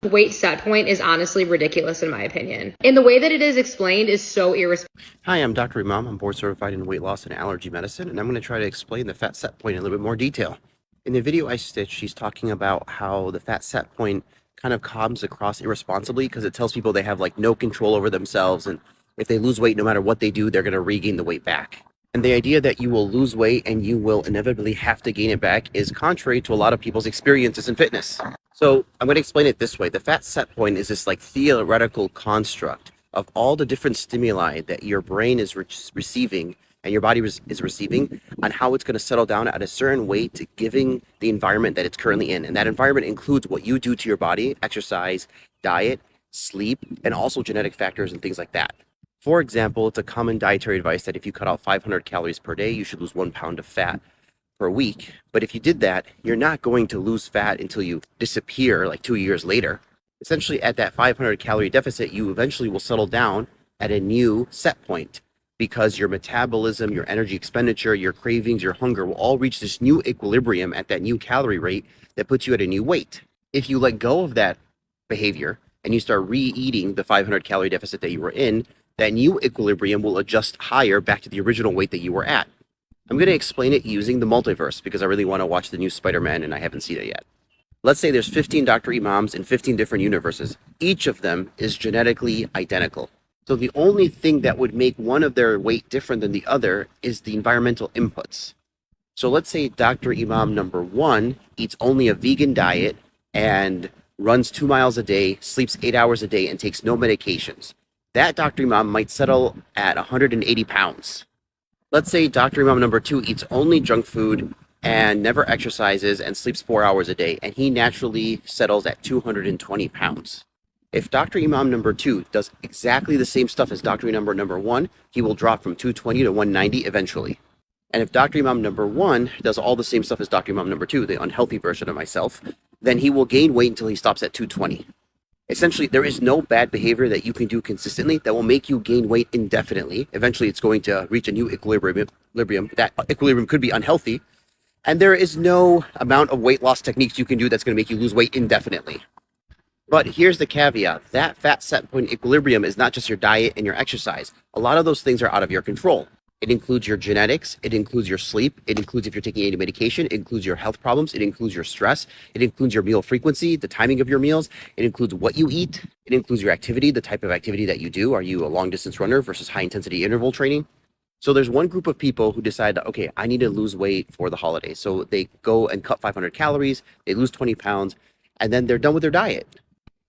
weight set point is honestly ridiculous in my opinion. And the way that it is explained is so irresponsible. Hi, I'm Dr. Imam. I'm board certified in weight loss and allergy medicine, and I'm going to try to explain the fat set point in a little bit more detail. In the video I stitched, she's talking about how the fat set point kind of comes across irresponsibly because it tells people they have like no control over themselves, and if they lose weight, no matter what they do, they're going to regain the weight back. And the idea that you will lose weight and you will inevitably have to gain it back is contrary to a lot of people's experiences in fitness. So I'm going to explain it this way. The fat set point is this like theoretical construct of all the different stimuli that your brain is receiving and your body is receiving on how it's going to settle down at a certain weight, giving the environment that it's currently in. And that environment includes what you do to your body, exercise, diet, sleep, and also genetic factors and things like that. For example, it's a common dietary advice that if you cut out 500 calories per day, you should lose 1 pound of fat per week. But if you did that, you're not going to lose fat until you disappear like 2 years later. Essentially, at that 500 calorie deficit, you eventually will settle down at a new set point because your metabolism, your energy expenditure, your cravings, your hunger will all reach this new equilibrium at that new calorie rate that puts you at a new weight. If you let go of that behavior and you start re-eating the 500 calorie deficit that you were in, that new equilibrium will adjust higher back to the original weight that you were at. I'm going to explain it using the multiverse because I really want to watch the new Spider-Man and I haven't seen it yet. Let's say there's 15 Dr. Imams in 15 different universes. Each of them is genetically identical. So the only thing that would make one of their weight different than the other is the environmental inputs. So let's say Dr. Imam number 1 eats only a vegan diet and runs 2 miles a day, sleeps 8 hours a day, and takes no medications. That Dr. Imam might settle at 180 pounds. Let's say Dr. Imam number 2 eats only junk food and never exercises and sleeps 4 hours a day, and he naturally settles at 220 pounds. If Dr. Imam number 2 does exactly the same stuff as Dr. Imam number 1, he will drop from 220 to 190 eventually. And if Dr. Imam number 1 does all the same stuff as Dr. Imam number 2, the unhealthy version of myself, then he will gain weight until he stops at 220. Essentially, there is no bad behavior that you can do consistently that will make you gain weight indefinitely. Eventually, it's going to reach a new equilibrium. That equilibrium could be unhealthy. And there is no amount of weight loss techniques you can do that's going to make you lose weight indefinitely. But here's the caveat. That fat set point equilibrium is not just your diet and your exercise. A lot of those things are out of your control. It includes your genetics, it includes your sleep, it includes if you're taking any medication, it includes your health problems, it includes your stress, it includes your meal frequency, the timing of your meals, it includes what you eat, it includes your activity, the type of activity that you do. Are you a long distance runner versus high intensity interval training? So there's one group of people who decide that, okay, I need to lose weight for the holidays. So they go and cut 500 calories, they lose 20 pounds, and then they're done with their diet.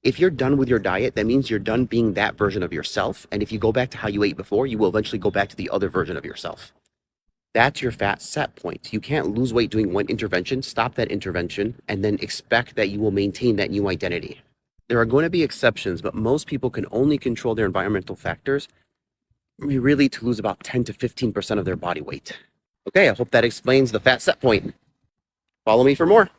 If you're done with your diet, that means you're done being that version of yourself. And if you go back to how you ate before, you will eventually go back to the other version of yourself. That's your fat set point. You can't lose weight doing one intervention, stop that intervention, and then expect that you will maintain that new identity. There are going to be exceptions, but most people can only control their environmental factors really to lose about 10 to 15% of their body weight. Okay, I hope that explains the fat set point. Follow me for more.